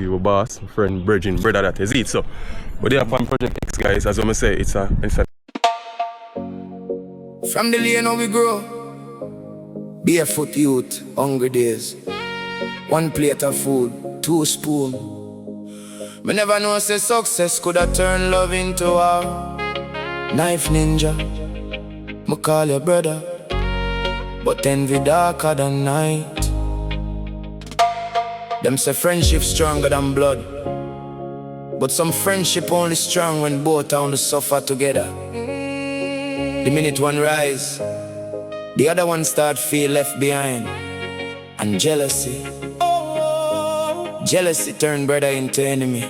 Your boss, my friend, Virgin, brother that is it. So, but they are on Project X, guys. As I say, it's a. From the lane how we grow, barefoot youth, hungry days. One plate of food, 2 spoon. Me never know say success coulda turn love into war. Knife ninja, me call your brother, but envy darker than night. Them say friendship stronger than blood, but some friendship only strong when both are on the suffer together. The minute one rise, the other one start feel left behind. And jealousy turn brother into enemy.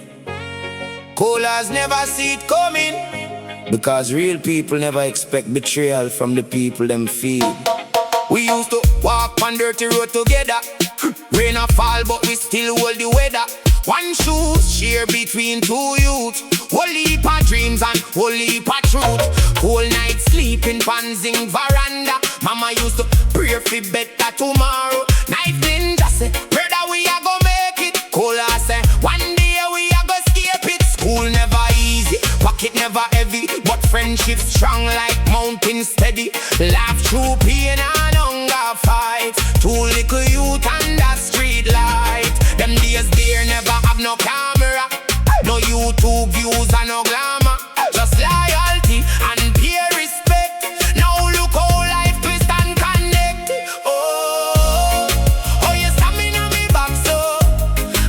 Coolers never see it coming, because real people never expect betrayal from the people them feed. We used to walk on dirty road together. Rain or fall but we still hold the weather. One shoes share between 2 youths. Whole heap of dreams and whole heap of truth. Whole night sleeping pan zinc veranda. Mama used to pray for better tomorrow. Knife ninja say, brother we a go make it. Cola say, one day we a go escape it. School never easy, pocket never heavy, but friendship strong like mountain steady. Laugh through pain and hunger fight. 2 little youth under street light. Them days there never have no camera, no YouTube views and no glamour. Just loyalty and peer respect. Now look how life twist and connect. Oh, you stand me on me back so.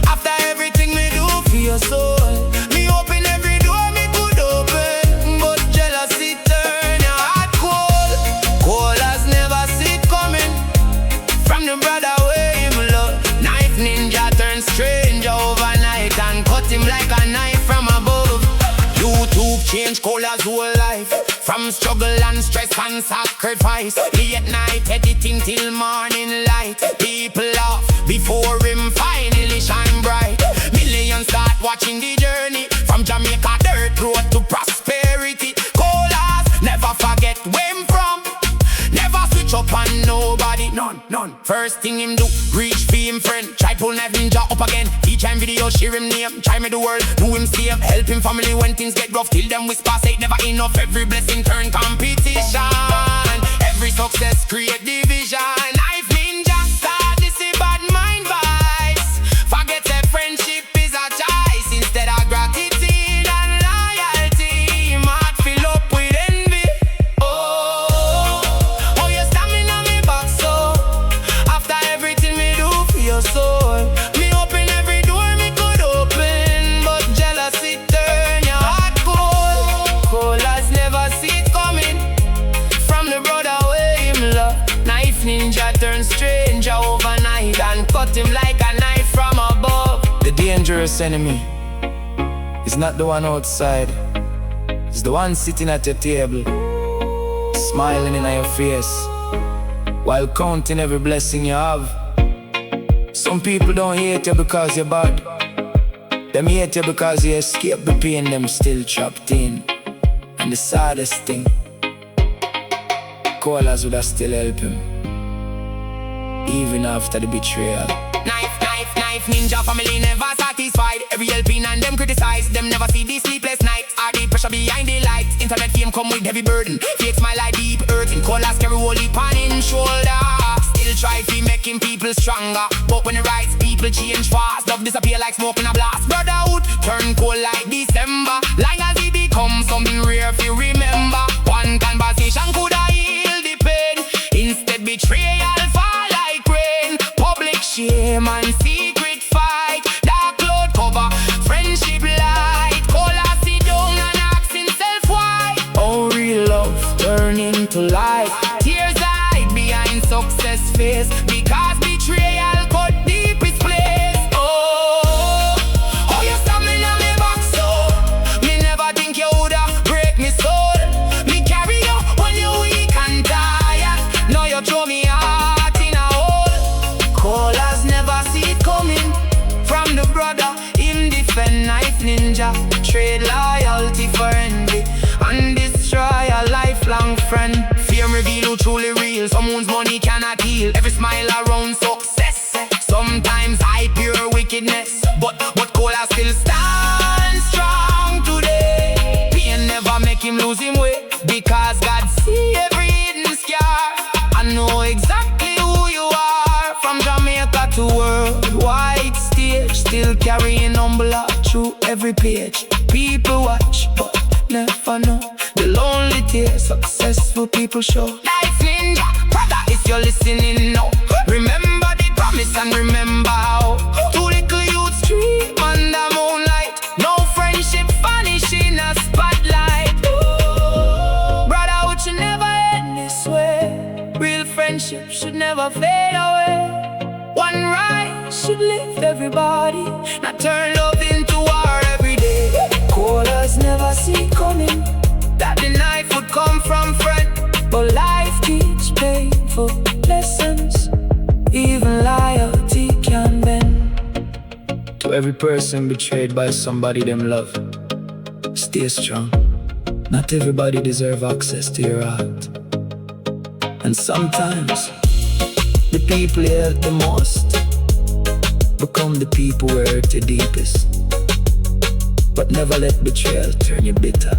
After everything me do for your soul, me open every door me could open, but jealousy turn your heart cold. Cold as never see it coming from the brother way him love. Knife ninja turn stranger overnight and cut him like a knife from above. YouTube change Cola's whole life, from struggle and stress and sacrifice. Late night editing till morning light. People laugh before him finally shine bright. Millions start watching the journey from Jamaica dirt road to prosperity. Cola's never forget where him from, never switch up on nobody, none. First thing him do, reach for him friend. Try pull knife ninja up again. Each time video share him name. Try me the world, do him same. Help him family when things get rough. Till them whisper say it never enough. Every blessing turn competition. Every success create division. Knife ninja start this bad mind vibes. Forget that friendship is a choice instead of gratitude and loyalty. Might fill up with envy. Oh, you stand me on me back so. After everything me do for your soul, me open every door me could open, but jealousy turn your heart cold. Cold as never see it coming from the brother way him love. Knife ninja turn stranger overnight and cut him like a knife from above. The dangerous enemy is not the one outside, it's the one sitting at your table, smiling in your face while counting every blessing you have. Some people don't hate you because you're bad. Them hate you because you escape the pain them still trapped in. And the saddest thing, callers would have still help him even after the betrayal. Knife ninja family never satisfied. Every helping and them criticize. Them never see the sleepless nights or the pressure behind the lights. Internet fame come with heavy burden. Fake smile like deep hurting. Callers carry holy pan in shoulder. Still try to making people stronger, but when the right people change fast, love disappear like smoke in a blast. Brotherhood turn cold like December. Long as it becomes something rare if you remember. One conversation could have healed the pain. Instead betrayal fall like rain. Public shame and secret fight. Dark cloud cover friendship light. Cola sit down and ask himself why. Oh, real love turn into light. Tears hide behind success face, because betrayal cut deepest place. Oh, you stand me on me back so. Me never think you woulda break me soul. Me carry you when you weak and tired. Now you throw me heart in a hole. Callers never see it coming from the brother. Him defend knife ninja, trade loyalty for envy, and destroy a lifelong friend. Fear reveal who truly real. Someone's money cannot heal. Every smile around success sometimes hide pure wickedness, but I still stand strong today. Pain never make him lose him way, because God see every hidden scar. I know exactly who you are, from Jamaica to worldwide stage. Still carrying humble heart through every page. People watch but never know the lonely tears successful people show. Life ninja, brother, if you're listening now, remember the promise and remember how two little youths dream under moonlight. No friendship vanish in a spotlight. Ooh, brother, it should never end this way. Real friendship should never fade away. One right should lift everybody, not turn love into war every day. Callers never see coming that the knife would come from friend, but life teaches painful lessons. Even loyalty can bend. To every person betrayed by somebody them love, stay strong. Not everybody deserve access to your heart. And sometimes the people you hurt the most become the people who hurt the deepest. But never let betrayal turn you bitter.